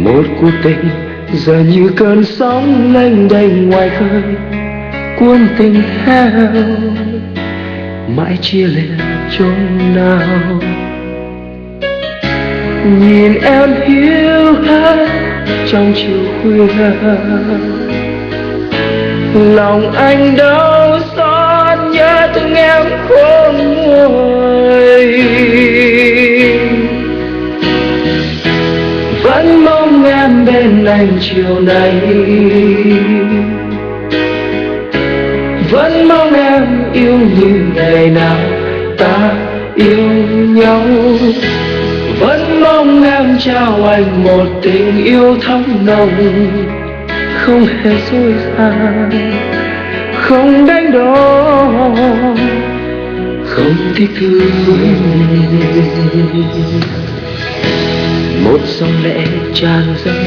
Một cuộc tình giờ như cơn sóng lênh đênh ngoài khơi, cuốn tình theo mãi chia lìa chốn nào. Nhìn em hiu hắt trong chiều khuya, lòng anh đau xót nhớ thương em khôn nguôi. Vẫn mong em bên anh chiều nay, vẫn mong em yêu như ngày nào ta yêu nhau. Vẫn mong em trao anh một tình yêu thắm nồng, không hề dối gian, không đánh đo, không thích cưới. Một dòng lệ tràn dâng